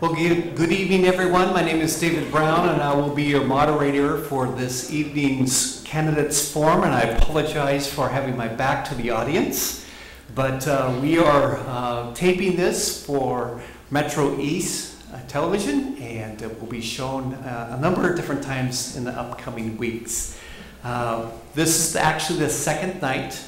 Well, good evening, everyone. My name is David Brown, and I will be your moderator for this evening's candidates forum, and I apologize for having my back to the audience. But we are taping this for Metro East television, and it will be shown a number of different times in the upcoming weeks. This is actually the second night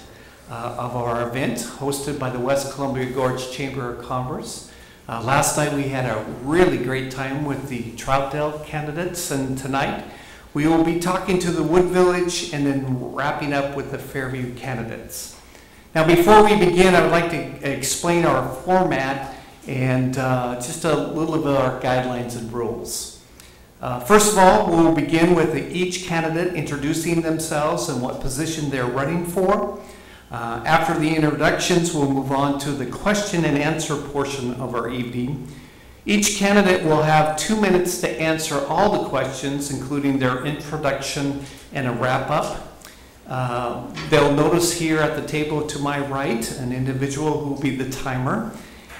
of our event, hosted by the West Columbia Gorge Chamber of Commerce. Last night we had a really great time with the Troutdale candidates, and tonight we will be talking to the Wood Village and then wrapping up with the Fairview candidates. Now, before we begin, I would like to explain our format and just a little bit of our guidelines and rules. First of all, we'll begin with each candidate introducing themselves and what position they're running for. After the introductions, we'll move on to the question and answer portion of our evening. Each candidate will have 2 minutes to answer all the questions, including their introduction and a wrap-up. They'll notice here at the table to my right an individual who will be the timer,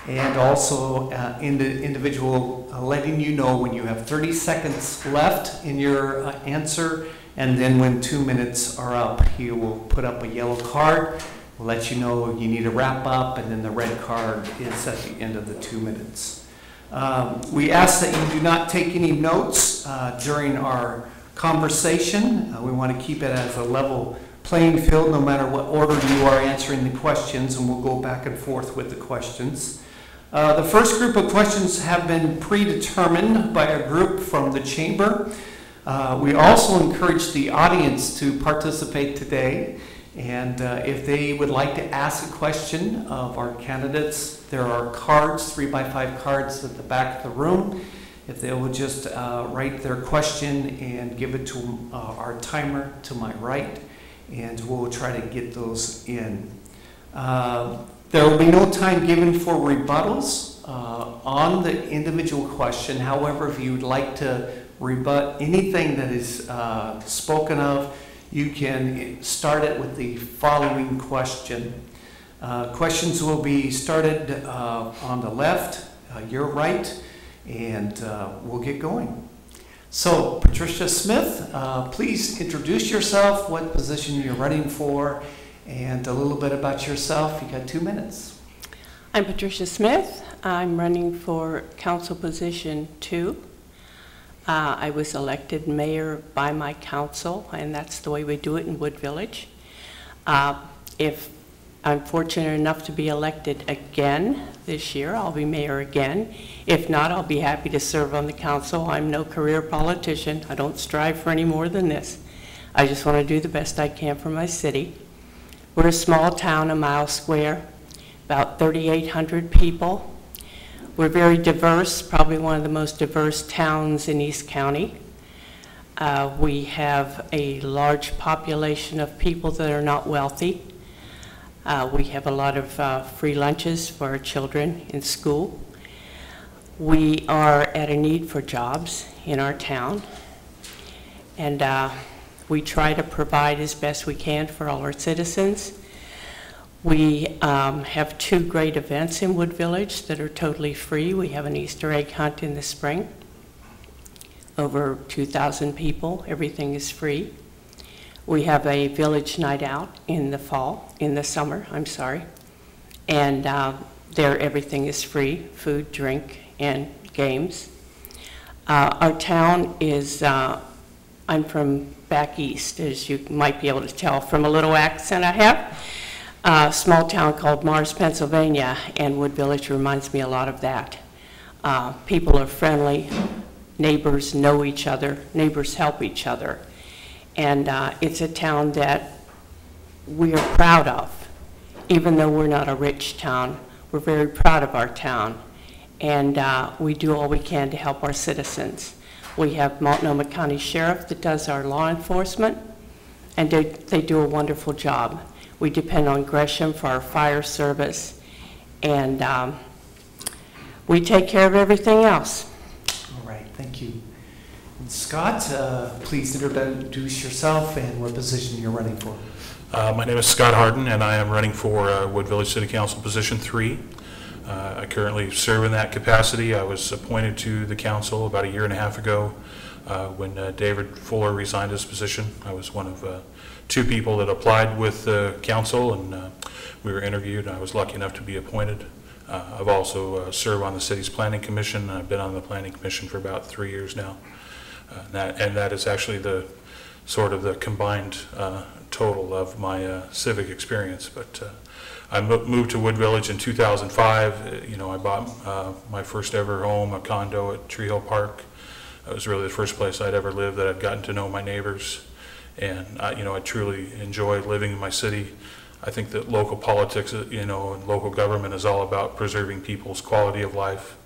and also in the individual letting you know when you have 30 seconds left in your answer. And then when 2 minutes are up, he will put up a yellow card, let you know you need to wrap up, and then the red card is at the end of the 2 minutes. We ask that you do not take any notes during our conversation. We want to keep it as a level playing field no matter what order you are answering the questions, and we'll go back and forth with the questions. The first group of questions have been predetermined by a group from the chamber. We also encourage the audience to participate today, and if they would like to ask a question of our candidates, there are cards, 3x5 cards at the back of the room. If they will just write their question and give it to our timer to my right, and we'll try to get those in. There will be no time given for rebuttals on the individual question. However, if you would like to rebut anything that is spoken of, you can start it with the following question. Questions will be started on the left, your right, and we'll get going. So, Patricia Smith, please introduce yourself, what position you're running for, and a little bit about yourself. You got 2 minutes. I'm Patricia Smith. I'm running for council position 2. I was elected mayor by my council, and that's the way we do it in Wood Village. If I'm fortunate enough to be elected again this year, I'll be mayor again. If not, I'll be happy to serve on the council. I'm no career politician. I don't strive for any more than this. I just want to do the best I can for my city. We're a small town, a mile square, about 3,800 people. We're very diverse, probably one of the most diverse towns in East County. We have a large population of people that are not wealthy. We have a lot of free lunches for our children in school. We are at a need for jobs in our town, and we try to provide as best we can for all our citizens. We have 2 great events in Wood Village that are totally free. We have an Easter egg hunt in the spring. Over 2,000 people, everything is free. We have a village night out in the summer, and there everything is free, food, drink, and games. Our town is, I'm from back east, as you might be able to tell from a little accent I have. A small town called Mars, Pennsylvania, and Wood Village reminds me a lot of that. People are friendly, neighbors know each other, neighbors help each other, and it's a town that we are proud of. Even though we're not a rich town, we're very proud of our town, and we do all we can to help our citizens. We have Multnomah County Sheriff that does our law enforcement, and they do a wonderful job. We depend on Gresham for our fire service, and we take care of everything else. All right, thank you. And Scott, please introduce yourself and what position you're running for. My name is Scott Harden, and I am running for Wood Village City Council position 3. I currently serve in that capacity. I was appointed to the council about 1.5 years ago when David Fuller resigned his position. I was one of 2 people that applied with the council, and we were interviewed, and I was lucky enough to be appointed. I've also served on the city's planning commission. I've been on the planning commission for about 3 years now. And that is actually the sort of the combined total of my civic experience. But I moved to Wood Village in 2005. You know, I bought my first ever home, a condo at Tree Hill Park. It was really the first place I'd ever lived that I'd gotten to know my neighbors. And you know, I truly enjoy living in my city. I think that local politics, you know, and local government is all about preserving people's quality of life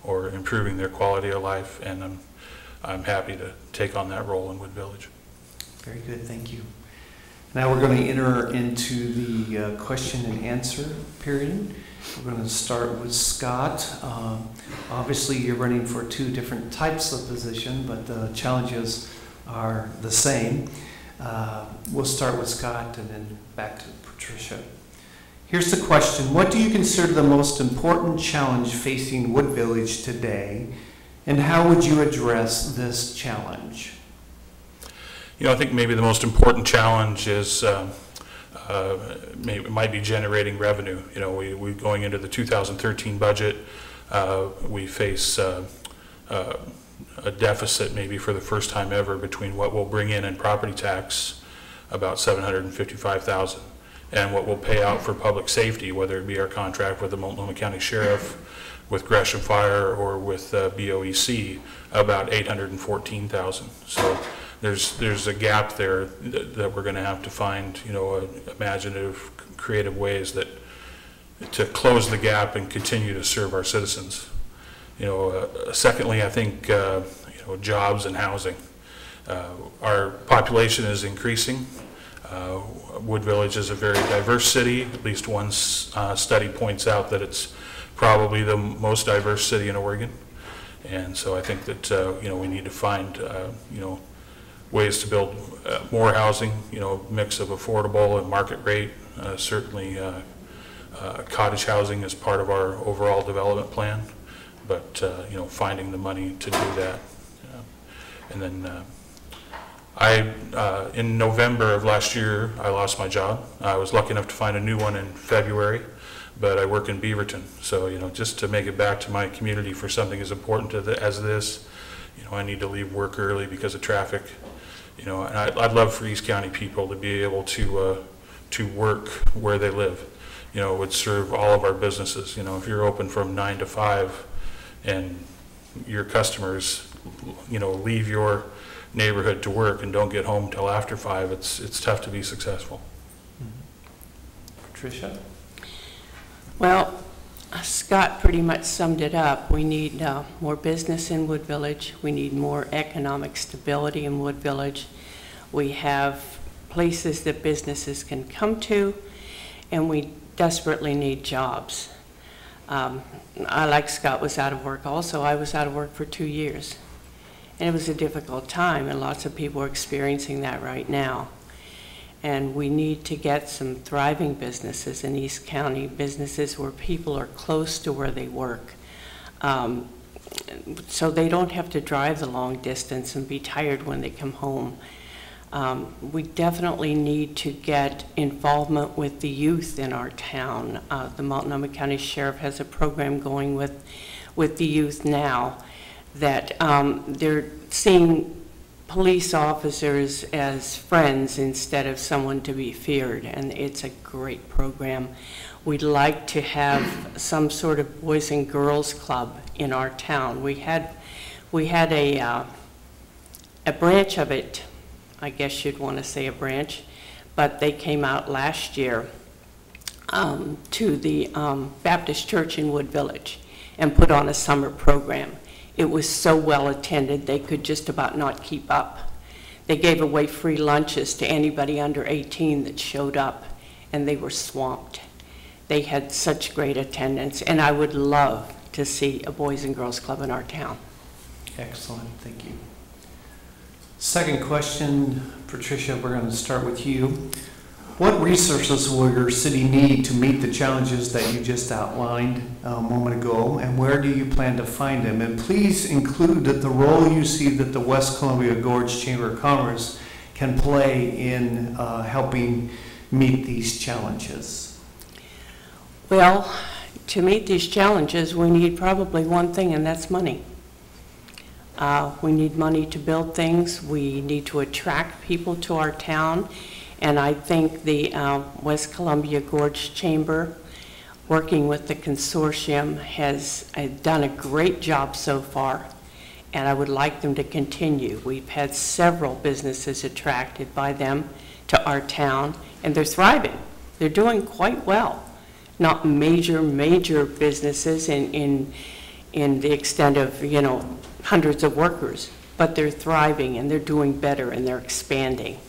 or improving their quality of life. And I'm happy to take on that role in Wood Village. Very good, thank you. Now we're going to enter into the question and answer period. We're going to start with Scott. Obviously you're running for 2 different types of position, but the challenges are the same. We'll start with Scott and then back to Patricia. Here's the question. What do you consider the most important challenge facing Wood Village today, and how would you address this challenge? You know, I think maybe the most important challenge is it might be generating revenue. You know, we going into the 2013 budget, we face a deficit maybe for the first time ever between what we'll bring in property tax, about $755,000, and what we'll pay out for public safety, whether it be our contract with the Multnomah County Sheriff, with Gresham Fire, or with BOEC, about $814,000. So there's a gap there that we're going to have to find, you know, imaginative, creative ways to close the gap and continue to serve our citizens. You know, secondly, I think you know, jobs and housing. Our population is increasing. Wood Village is a very diverse city. At least one study points out that it's probably the most diverse city in Oregon. And so I think that you know, we need to find you know, ways to build more housing. You know, mix of affordable and market rate. Certainly, cottage housing is part of our overall development plan. But you know, finding the money to do that. And then in November of last year, I lost my job. I was lucky enough to find a new one in February, but I work in Beaverton. So, you know, just to make it back to my community for something as important as this, you know, I need to leave work early because of traffic. You know, and I'd love for East County people to be able to work where they live. You know, it would serve all of our businesses. You know, if you're open from 9 to 5 and your customers, you know, leave your neighborhood to work and don't get home till after 5, it's tough to be successful. Patricia? Well, Scott pretty much summed it up. We need more business in Wood Village. We need more economic stability in Wood Village. We have places that businesses can come to, and we desperately need jobs. I, like Scott, was out of work also. I was out of work for 2 years. And it was a difficult time, and lots of people are experiencing that right now. And we need to get some thriving businesses in East County, businesses where people are close to where they work. So they don't have to drive the long distance and be tired when they come home. We definitely need to get involvement with the youth in our town. The Multnomah County Sheriff has a program going with the youth now that they're seeing police officers as friends instead of someone to be feared, and it's a great program. We'd like to have some sort of boys and girls club in our town. We had a branch of it, I guess you'd want to say a branch, but they came out last year to the Baptist Church in Wood Village and put on a summer program. It was so well attended, they could just about not keep up. They gave away free lunches to anybody under 18 that showed up, and they were swamped. They had such great attendance, and I would love to see a Boys and Girls Club in our town. Excellent, thank you. Second question, Patricia, we're going to start with you. What resources will your city need to meet the challenges that you just outlined a moment ago, and where do you plan to find them? And please include the role you see that the West Columbia Gorge Chamber of Commerce can play in helping meet these challenges. Well, to meet these challenges, we need probably one thing, and that's money. We need money to build things. We need to attract people to our town. And I think the West Columbia Gorge Chamber, working with the consortium, has done a great job so far, and I would like them to continue. We've had several businesses attracted by them to our town, and they're thriving. They're doing quite well. Not major businesses in the extent of, you know, hundreds of workers, but they're thriving and they're doing better and they're expanding.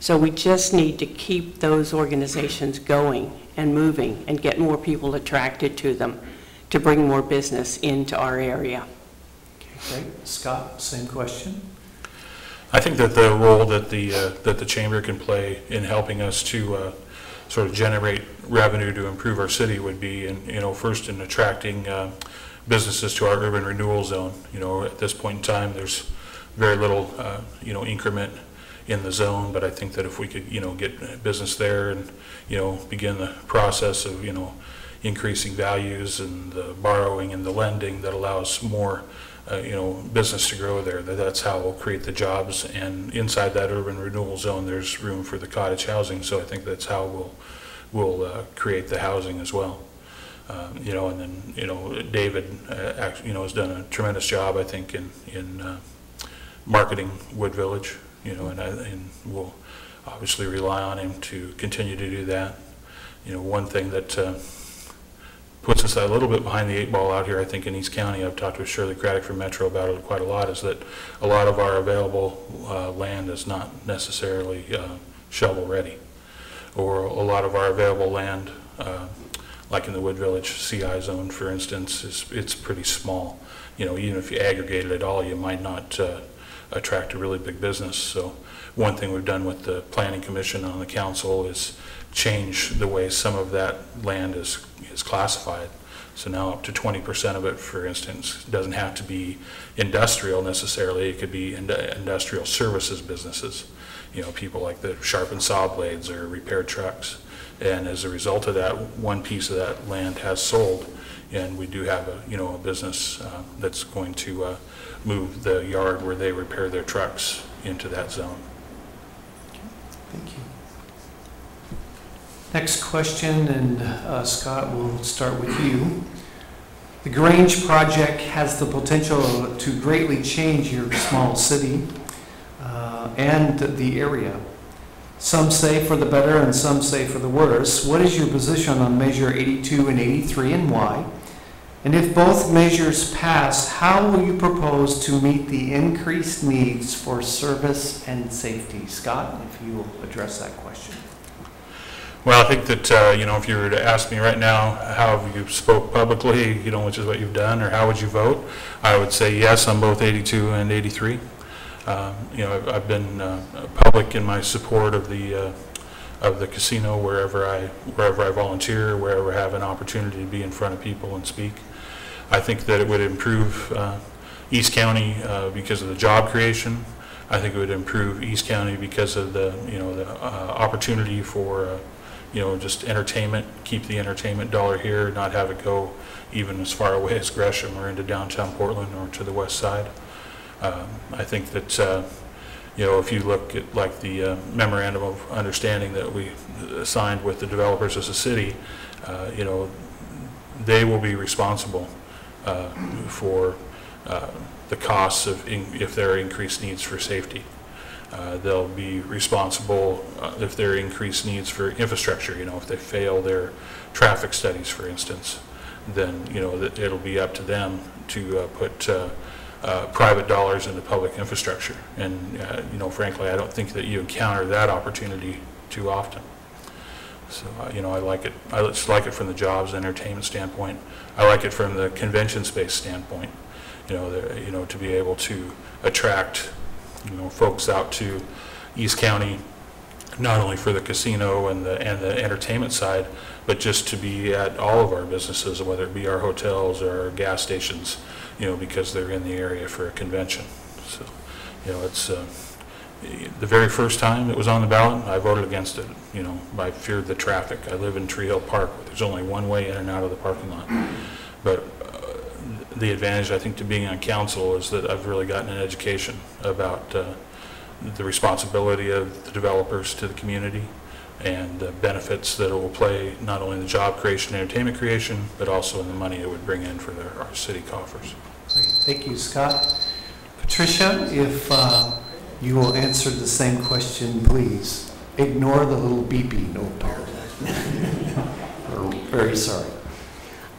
So we just need to keep those organizations going and moving and get more people attracted to them to bring more business into our area. Okay, great. Scott, same question. I think that the role that the chamber can play in helping us to sort of generate revenue to improve our city would be, first in attracting businesses to our urban renewal zone. You know, at this point in time, there's very little, increment in the zone, but I think that if we could, get business there and, begin the process of, increasing values and the borrowing and the lending that allows more, business to grow there, that's how we'll create the jobs. And inside that urban renewal zone, there's room for the cottage housing, so I think that's how we'll create the housing as well. And then, David, has done a tremendous job, I think, in marketing Wood Village. And we'll obviously rely on him to continue to do that. One thing that puts us a little bit behind the 8 ball out here, I think, in East County, I've talked with Shirley Craddock from Metro about it quite a lot, is that a lot of our available land is not necessarily shovel ready, or a lot of our available land, like in the Wood Village CI zone, for instance, it's pretty small. Even if you aggregated it all, you might not attract a really big business. So one thing we've done with the Planning Commission on the council is change the way some of that land is classified. So now up to 20% of it, for instance, doesn't have to be industrial necessarily. It could be industrial services businesses. People like that sharpen saw blades or repair trucks. And as a result of that, one piece of that land has sold, and we do have a business that's going to move the yard where they repair their trucks into that zone. Thank you. Next question, and Scott, we'll start with you. The Grange project has the potential to greatly change your small city and the area. Some say for the better and some say for the worse. What is your position on Measure 82 and 83 and why? And if both measures pass, how will you propose to meet the increased needs for service and safety? Scott, if you will address that question. Well, I think that, if you were to ask me right now, how have you spoke publicly, which is what you've done, or how would you vote? I would say yes on both 82 and 83. I've been public in my support of the casino wherever I volunteer, wherever I have an opportunity to be in front of people and speak. I think that it would improve East County because of the job creation. I think it would improve East County because of the opportunity for just entertainment, keep the entertainment dollar here, not have it go even as far away as Gresham or into downtown Portland or to the west side. I think that if you look at like the memorandum of understanding that we signed with the developers as a city, they will be responsible for the costs of if there are increased needs for safety. They'll be responsible if there are increased needs for infrastructure. If they fail their traffic studies, for instance, then it'll be up to them to put private dollars into public infrastructure. And frankly, I don't think that you encounter that opportunity too often. So I like it. I just like it from the jobs and entertainment standpoint. I like it from the convention space standpoint. To be able to attract folks out to East County not only for the casino and the entertainment side, but just to be at all of our businesses, whether it be our hotels or our gas stations, because they're in the area for a convention. So, it's the very first time it was on the ballot, I voted against it. I feared the traffic. I live in Tree Hill Park, where there's only one way in and out of the parking lot. But the advantage, I think, to being on council is that I've really gotten an education about the responsibility of the developers to the community and the benefits that it will play not only in the job creation and entertainment creation, but also in the money it would bring in for our city coffers. Great. Thank you, Scott. Patricia, if you will answer the same question, please. Ignore the little beeping note there. We're very sorry.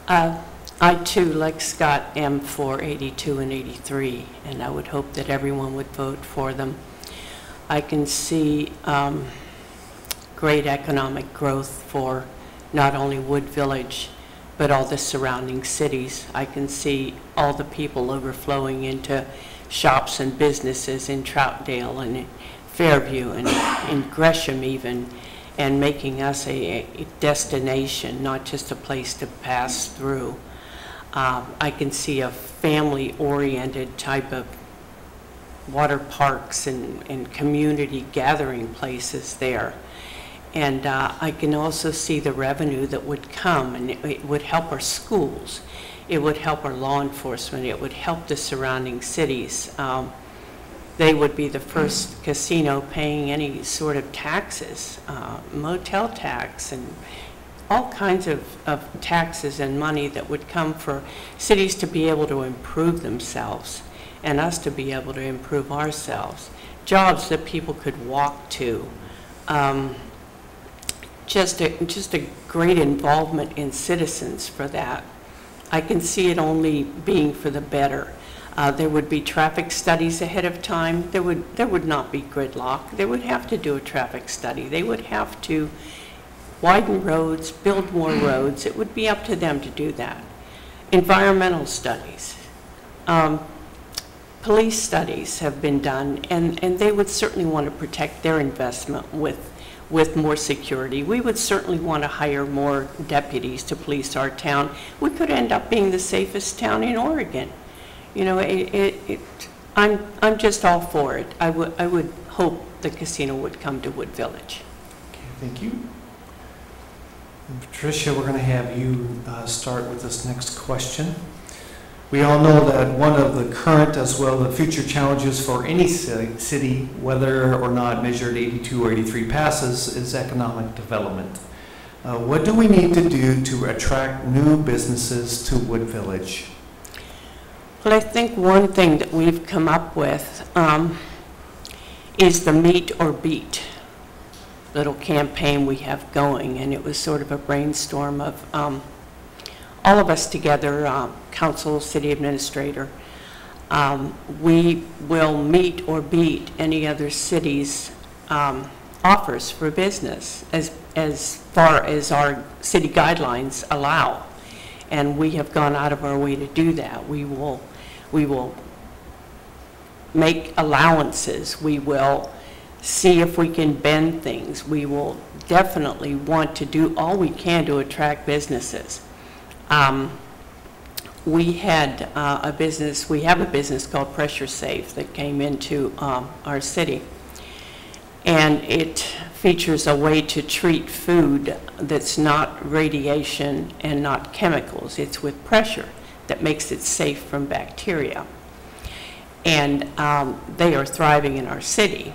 I too, like Scott, am for 82 and 83, and I would hope that everyone would vote for them. I can see great economic growth for not only Wood Village, but all the surrounding cities. I can see all the people overflowing into shops and businesses in Troutdale and Fairview and in Gresham even, and making us a destination, not just a place to pass through. I can see a family-oriented type of water parks and community gathering places there. And I can also see the revenue that would come, and it would help our schools. It would help our law enforcement. It would help the surrounding cities. They would be the first casino paying any sort of taxes, motel tax and all kinds of taxes and money that would come for cities to be able to improve themselves and us to be able to improve ourselves. Jobs that people could walk to. Just a great involvement in citizens for that. I can see it only being for the better. There would be traffic studies ahead of time. There would not be gridlock. They would have to do a traffic study. They would have to widen roads, build more roads. It would be up to them to do that. Environmental studies. Police studies have been done, and they would certainly want to protect their investment with more security. We would certainly want to hire more deputies to police our town. We could end up being the safest town in Oregon. I'm just all for it. I would hope the casino would come to Wood Village. Okay, thank you. And Patricia, we're going to have you start with this next question. We all know that one of the current as well as the future challenges for any city, whether or not measured 82 or 83 passes, is economic development. What do we need to do to attract new businesses to Wood Village? Well, I think one thing that we've come up with is the Meet or Beat little campaign we have going, and it was sort of a brainstorm of all of us together, council, city administrator. We will meet or beat any other city's offers for business as far as our city guidelines allow. And we have gone out of our way to do that. We will make allowances. We will see if we can bend things. We will definitely want to do all we can to attract businesses. We had we have a business called Pressure Safe that came into our city, and it features a way to treat food that's not radiation and not chemicals. It's with pressure that makes it safe from bacteria, and they are thriving in our city.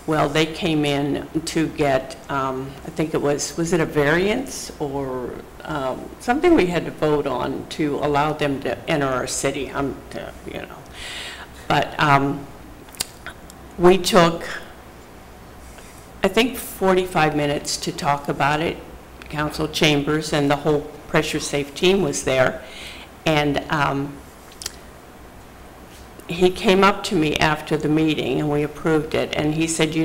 Well, they came in to get, I think it was it a variance or something we had to vote on to allow them to enter our city, But we took, I think, 45 minutes to talk about it. Council Chambers and the whole Pressure Safe team was there. And he came up to me after the meeting and we approved it, and he said,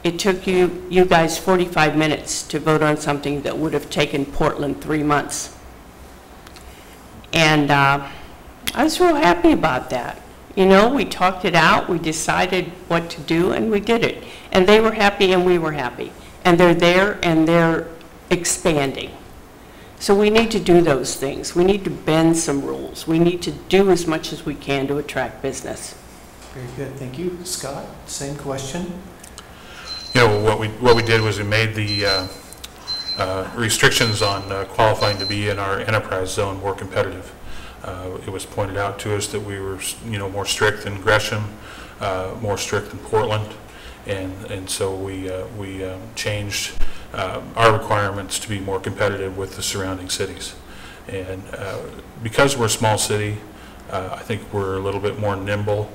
it took you guys 45 minutes to vote on something that would have taken Portland 3 months. And I was real happy about that. You know, we talked it out, we decided what to do, and we did it. And they were happy and we were happy. And they're there and they're expanding. So we need to do those things. We need to bend some rules. We need to do as much as we can to attract business. Very good, thank you. Scott, same question. You know, what we did was we made the restrictions on qualifying to be in our enterprise zone more competitive. It was pointed out to us that we were, you know, more strict in Gresham, more strict in Portland, and so we changed our requirements to be more competitive with the surrounding cities. And because we're a small city, I think we're a little bit more nimble.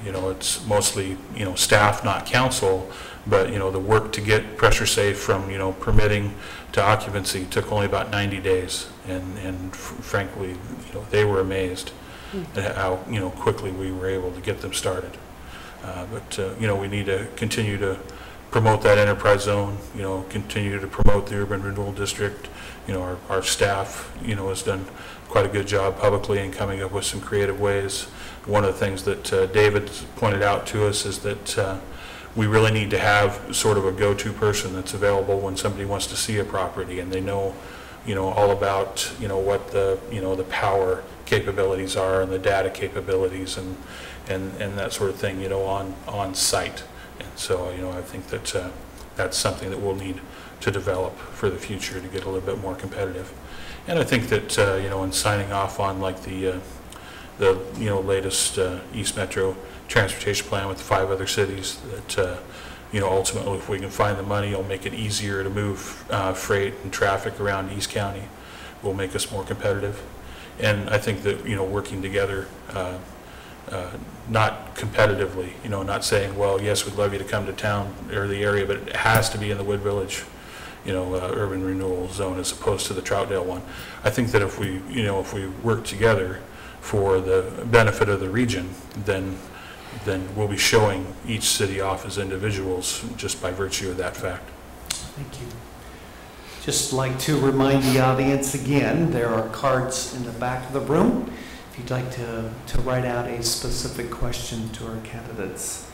You know, it's mostly, you know, staff, not council, but, you know, the work to get Pressure Safe from, you know, permitting to occupancy took only about 90 days. And frankly, you know, they were amazed at how, you know, quickly we were able to get them started. But you know, we need to continue to promote that enterprise zone, you know, continue to promote the urban renewal district. You know, our staff, you know, has done quite a good job publicly in coming up with some creative ways. One of the things that David pointed out to us is that we really need to have sort of a go-to person that's available when somebody wants to see a property and they know, you know, all about, you know, what the, you know, the power capabilities are and the data capabilities and that sort of thing, you know, on site. And so, you know, I think that that's something that we'll need to develop for the future to get a little bit more competitive. And I think that, you know, in signing off on like the you know, latest East Metro transportation plan with the 5 other cities, that, you know, ultimately if we can find the money, it'll make it easier to move freight and traffic around East County, will make us more competitive. And I think that, you know, working together, not competitively, you know, not saying, well, yes, we'd love you to come to town or the area, but it has to be in the Wood Village, you know, urban renewal zone as opposed to the Troutdale one. I think that if we, you know, if we work together for the benefit of the region, then we'll be showing each city off as individuals just by virtue of that fact. Thank you. Just like to remind the audience again, there are cards in the back of the room if you'd like to write out a specific question to our candidates.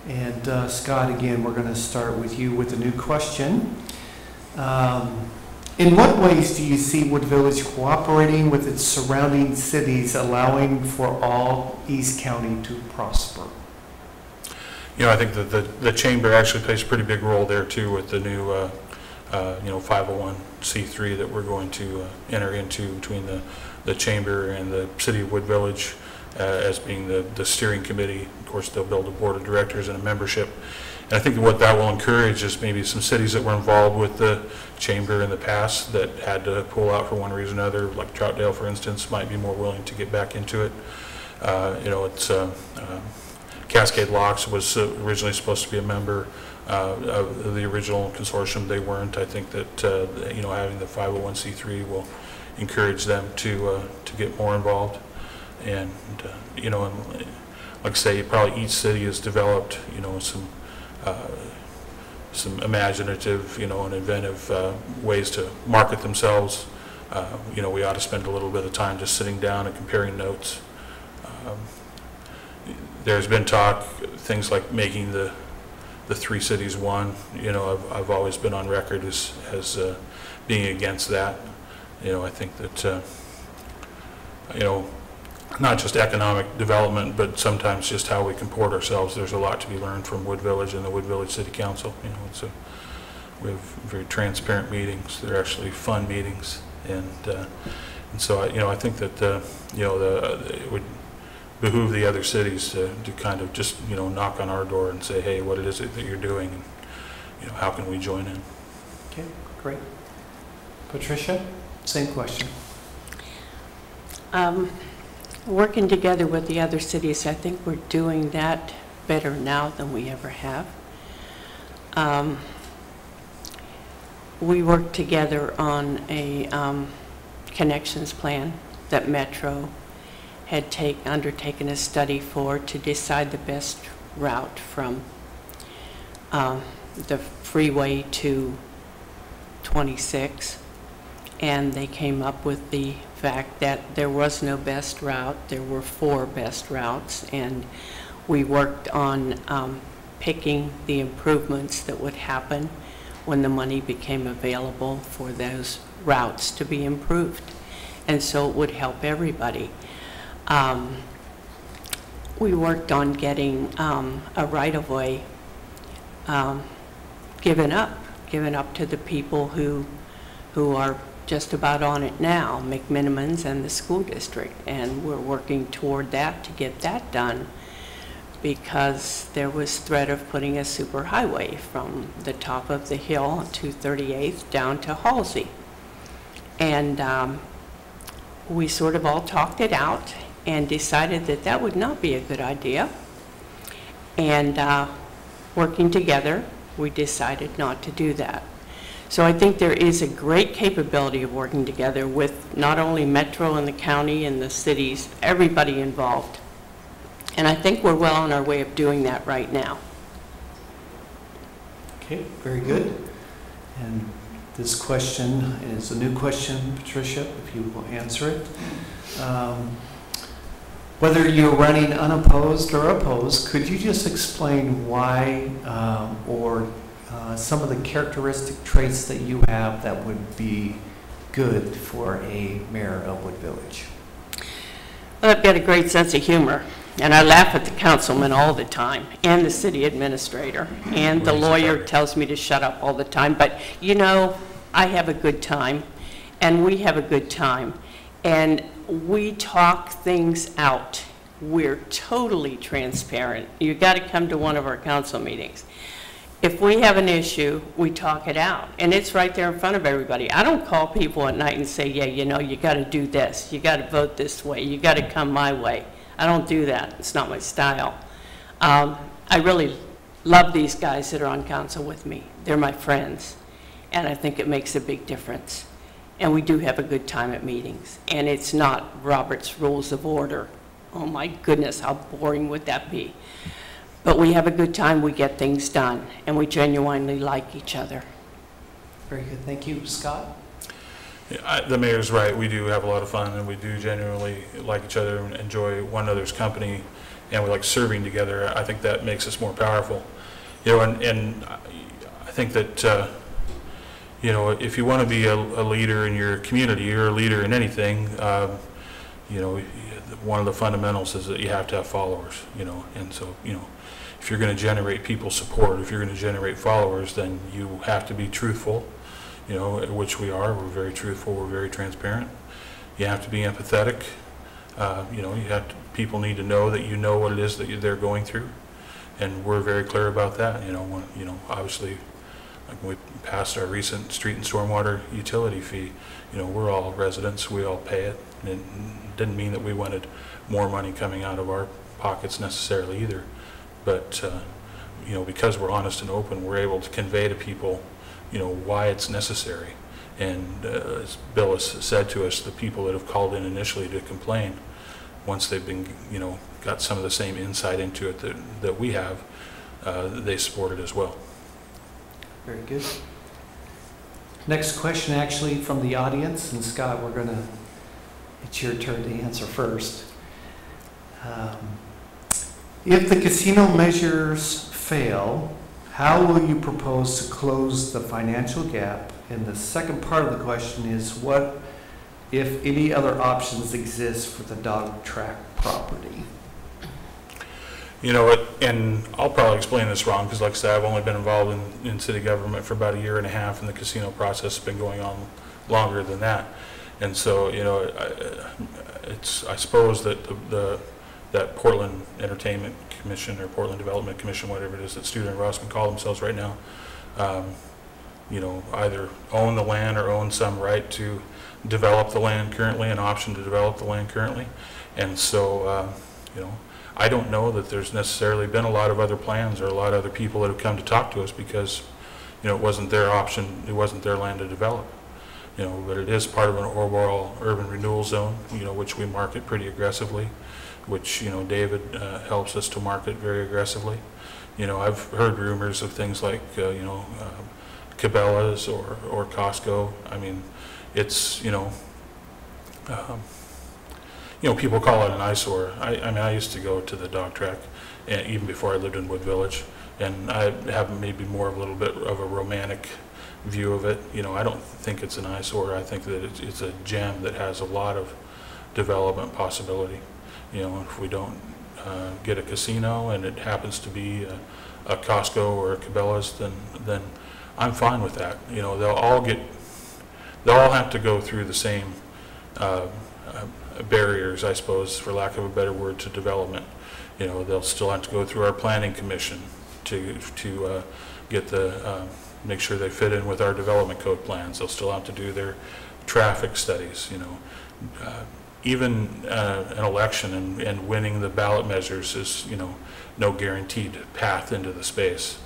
And Scott, again, we're going to start with you with a new question. In what ways do you see Wood Village cooperating with its surrounding cities, allowing for all East County to prosper? You know, I think that the chamber actually plays a pretty big role there too with the new, you know, 501c3 that we're going to enter into between the chamber and the city of Wood Village as being the steering committee. Of course, they'll build a board of directors and a membership. And I think what that will encourage is maybe some cities that were involved with the chamber in the past that had to pull out for one reason or another, like Troutdale, for instance, might be more willing to get back into it. You know, it's Cascade Locks was originally supposed to be a member of the original consortium. They weren't. I think that you know, having the 501c3 will encourage them to get more involved. And you know, and like I say, probably each city has developed, you know, some imaginative, you know, and inventive ways to market themselves. You know, we ought to spend a little bit of time just sitting down and comparing notes. There's been talk, things like making the 3 cities one. You know, I've always been on record as being against that. You know, I think that you know, not just economic development, but sometimes just how we comport ourselves. There's a lot to be learned from Wood Village and the Wood Village City Council. You know, we have very transparent meetings. They're actually fun meetings, and so you know, I think that you know, it would behoove the other cities to kind of just, you know, knock on our door and say, hey, what it is that you're doing, and you know, how can we join in? Okay, great. Patricia, same question. Working together with the other cities, I think we're doing that better now than we ever have. We worked together on a connections plan that Metro had undertaken a study for to decide the best route from the freeway to 26, and they came up with the fact that there was no best route. There were 4 best routes, and we worked on picking the improvements that would happen when the money became available for those routes to be improved. And so it would help everybody. We worked on getting a right-of-way given up to the people who are just about on it now, McMinimans and the school district. And we're working toward that to get that done, because there was threat of putting a superhighway from the top of the hill on 238th down to Halsey. And we sort of all talked it out and decided that that would not be a good idea. And working together, we decided not to do that. So I think there is a great capability of working together with not only Metro and the county and the cities, everybody involved. And I think we're well on our way of doing that right now. Okay, very good. And this question is a new question, Patricia, if you will answer it. Whether you're running unopposed or opposed, could you just explain why or some of the characteristic traits that you have that would be good for a mayor of Wood Village? Well, I've got a great sense of humor, and I laugh at the councilman all the time, and the city administrator, and the lawyer tells me to shut up all the time. But, you know, I have a good time, and we have a good time, and we talk things out. We're totally transparent. You've got to come to one of our council meetings. If we have an issue, we talk it out, and it's right there in front of everybody. I don't call people at night and say, yeah, you know, you got to do this, you got to vote this way, you got to come my way. I don't do that. It's not my style. I really love these guys that are on council with me. They're my friends, and I think it makes a big difference. And we do have a good time at meetings, and it's not Robert's Rules of Order. Oh my goodness, how boring would that be? But we have a good time, we get things done, and we genuinely like each other. Very good, thank you. Scott? Yeah, the mayor's right. We do have a lot of fun, and we do genuinely like each other and enjoy one another's company, and we like serving together. I think that makes us more powerful. You know, and I think that, you know, if you want to be a leader in your community, you're a leader in anything, you know, one of the fundamentals is that you have to have followers, you know, and so, you know, if you're going to generate people's support, if you're going to generate followers, then you have to be truthful, you know, which we are. We're very truthful. We're very transparent. You have to be empathetic. You know, people need to know that you know what it is that they're going through, and we're very clear about that. You know, obviously, like when we passed our recent street and stormwater utility fee, you know, we're all residents. We all pay it. And it didn't mean that we wanted more money coming out of our pockets necessarily either. But, you know, because we're honest and open, we're able to convey to people, you know, why it's necessary. And as Bill has said to us, the people that have called in initially to complain, once they've been, you know, got some of the same insight into it that we have, they support it as well. Very good. Next question actually from the audience, and Scott, it's your turn to answer first. If the casino measures fail, how will you propose to close the financial gap? And the second part of the question is, what, if any, other options exist for the dog track property? You know what, and I'll probably explain this wrong because, like I said, I've only been involved in city government for about 1.5 years, and the casino process has been going on longer than that. And so, you know, I suppose that that Portland Entertainment Commission or Portland Development Commission, whatever it is that Studer and Rossman call themselves right now, you know, either own the land or own some right to develop the land currently, an option to develop the land currently. And so, you know, I don't know that there's necessarily been a lot of other plans or a lot of other people that have come to talk to us because, you know, it wasn't their option, it wasn't their land to develop. You know, but it is part of an overall urban renewal zone, you know, which we market pretty aggressively, which, you know, David helps us to market very aggressively. You know, I've heard rumors of things like, you know, Cabela's or Costco. I mean, it's, you know, you know, people call it an eyesore. I mean, I used to go to the dog track, and even before I lived in Wood Village, and I have maybe more of a little bit of a romantic view of it. You know, I don't think it's an eyesore. I think that it's a gem that has a lot of development possibility. You know, if we don't get a casino and it happens to be a Costco or a Cabela's, then I'm fine with that. You know, they'll all have to go through the same barriers, I suppose, for lack of a better word, to development. You know, they'll still have to go through our planning commission to get the make sure they fit in with our development code plans. They'll still have to do their traffic studies. You know, even an election and winning the ballot measures is, you know, no guaranteed path into the space.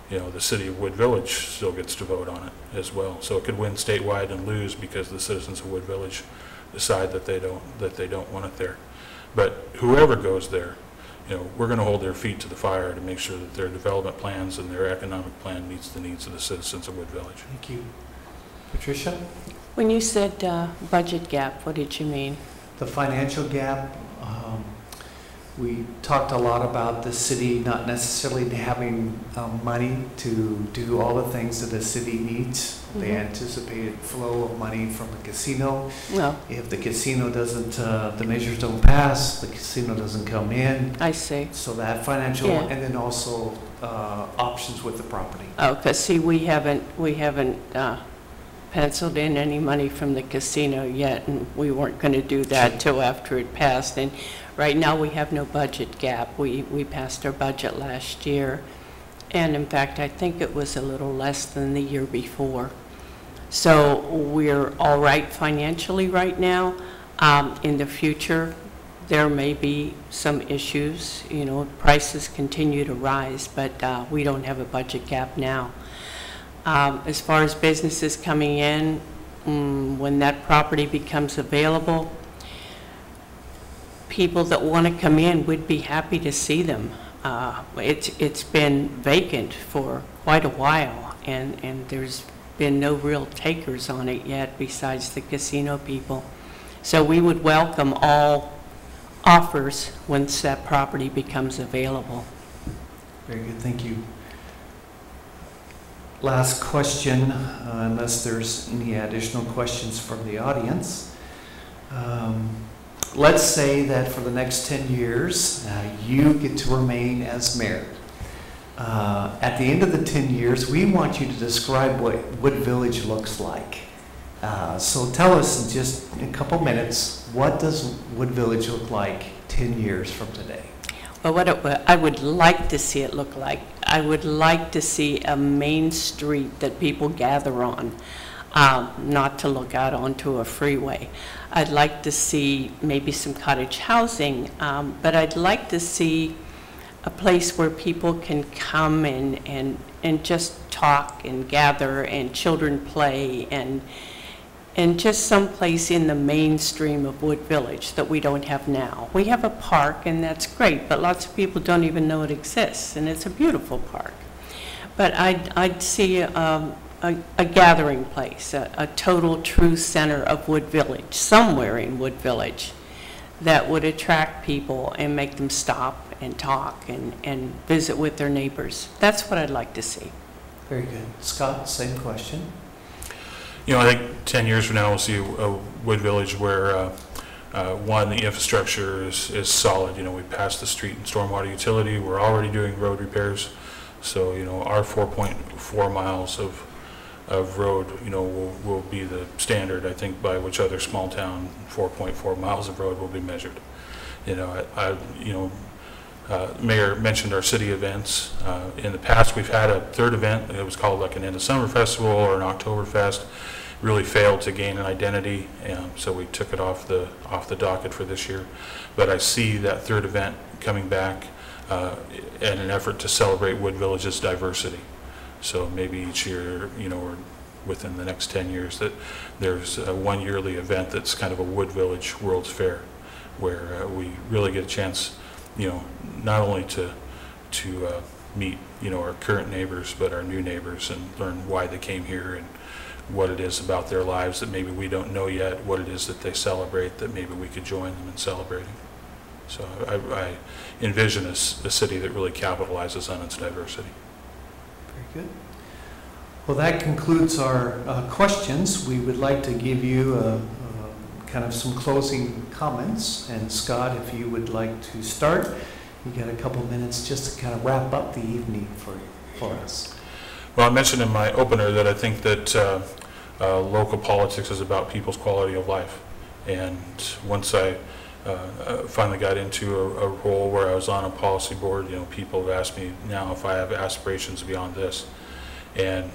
You know, the city of Wood Village still gets to vote on it as well. So it could win statewide and lose because the citizens of Wood Village decide that they don't want it there. But whoever goes there, you know, we're going to hold their feet to the fire to make sure that their development plans and their economic plan meets the needs of the citizens of Wood Village. Thank you. Patricia? When you said budget gap, what did you mean? The financial gap, we talked a lot about the city not necessarily having money to do all the things that the city needs. The anticipated flow of money from the casino. Well, If the casino doesn't, the measures don't pass, the casino doesn't come in. I see. So that financial, Yeah. and then also options with the property. Oh, because see, we haven't penciled in any money from the casino yet, and we weren't going to do that till after it passed. And right now, we have no budget gap. We passed our budget last year, and in fact, I think it was a little less than the year before. So we're all right financially right now. In the future, there may be some issues. You know, prices continue to rise, but we don't have a budget gap now. As far as businesses coming in, when that property becomes available, people that want to come in would be happy to see them. It's been vacant for quite a while, and there's been no real takers on it yet besides the casino people. So we would welcome all offers once that property becomes available. Very good, thank you. Last question, unless there's any additional questions from the audience. Let's say that for the next 10 years, you get to remain as mayor. At the end of the 10 years, we want you to describe what Wood Village looks like. So tell us in just a couple minutes, what does Wood Village look like 10 years from today? Well, what I would like to see it look like, I would like to see a main street that people gather on, not to look out onto a freeway. I'd like to see maybe some cottage housing, but I'd like to see a place where people can come and just talk and gather and children play and just someplace in the mainstream of Wood Village that we don't have now. We have a park, and that's great, but lots of people don't even know it exists, and it's a beautiful park. But I'd see a gathering place, a total true center of Wood Village, somewhere in Wood Village, that would attract people and make them stop and talk and visit with their neighbors. That's what I'd like to see. Very good. Scott, same question. You know, I think 10 years from now, we'll see a Wood Village where, one, the infrastructure is solid. You know, we passed the street and stormwater utility. We're already doing road repairs. So, you know, our 4.4 miles of road, you know, will be the standard, I think, by which other small town 4.4 miles of road will be measured. You know, Mayor mentioned our city events. In the past, we've had a third event. It was called like an end of summer festival or an Oktoberfest. Really failed to gain an identity, so we took it off the docket for this year. But I see that third event coming back in an effort to celebrate Wood Village's diversity. So maybe each year, you know, or within the next 10 years, that there's one yearly event that's kind of a Wood Village World's Fair, where we really get a chance, you know, not only to meet, our current neighbors, but our new neighbors, and learn why they came here and what it is about their lives that maybe we don't know yet, what it is that they celebrate that maybe we could join them in celebrating. So I envision a city that really capitalizes on its diversity. Very good. Well, that concludes our questions. We would like to give you kind of some closing comments. And Scott, if you would like to start, you got a couple minutes just to kind of wrap up the evening for us. Well, I mentioned in my opener that I think that local politics is about people's quality of life. And once I finally got into a role where I was on a policy board, people have asked me now if I have aspirations beyond this. And,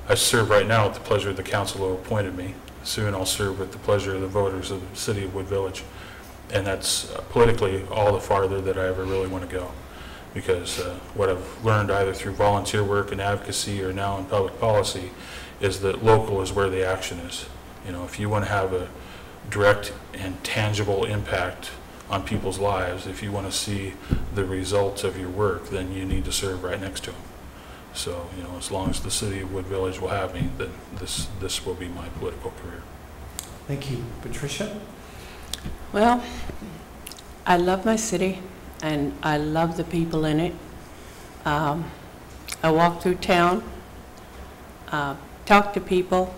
I serve right now at the pleasure of the council who appointed me. Soon I'll serve at the pleasure of the voters of the city of Wood Village. And that's politically all the farther that I ever really want to go. Because what I've learned either through volunteer work and advocacy or now in public policy is that local is where the action is. If you want to have a direct and tangible impact on people's lives, if you want to see the results of your work, then you need to serve right next to them. So, as long as the city of Wood Village will have me, then this will be my political career. Thank you. Patricia? Well, I love my city, and I love the people in it. I walk through town, talk to people.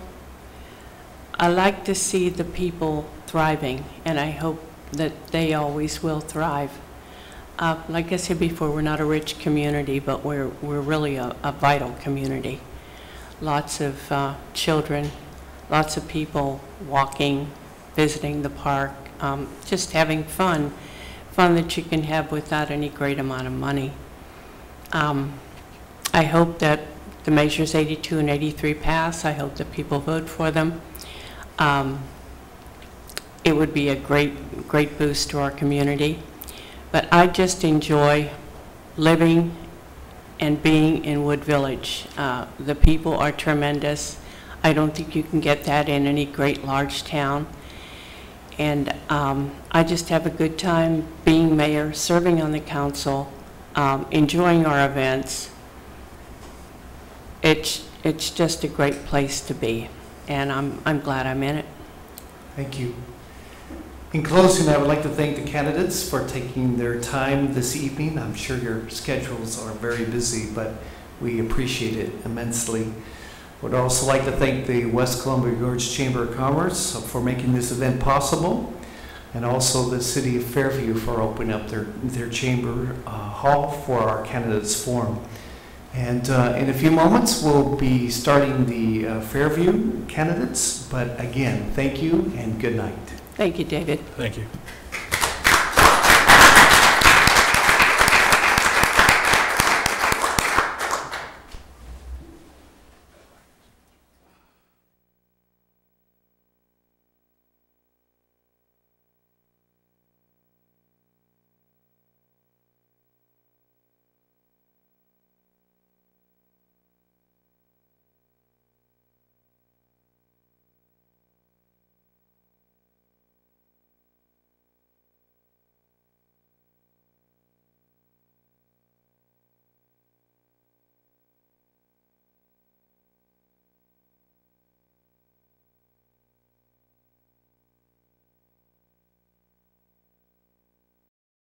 I like to see the people thriving, and I hope that they always will thrive. Like I said before, we're not a rich community, but we're really a vital community. Lots of children, lots of people walking, visiting the park, just having fun that you can have without any great amount of money. I hope that the measures 82 and 83 pass. I hope that people vote for them. It would be a great boost to our community. But I just enjoy living and being in Wood Village. The people are tremendous. I don't think you can get that in any great large town. And I just have a good time being mayor, serving on the council, enjoying our events. It's just a great place to be, and I'm glad I'm in it. Thank you. In closing, I would like to thank the candidates for taking their time this evening. I'm sure your schedules are very busy, but we appreciate it immensely. Would also like to thank the West Columbia Gorge Chamber of Commerce for making this event possible, and also the City of Fairview for opening up their chamber hall for our candidates forum. And in a few moments, we'll be starting the Fairview candidates. But again, thank you and good night. Thank you, David. Thank you.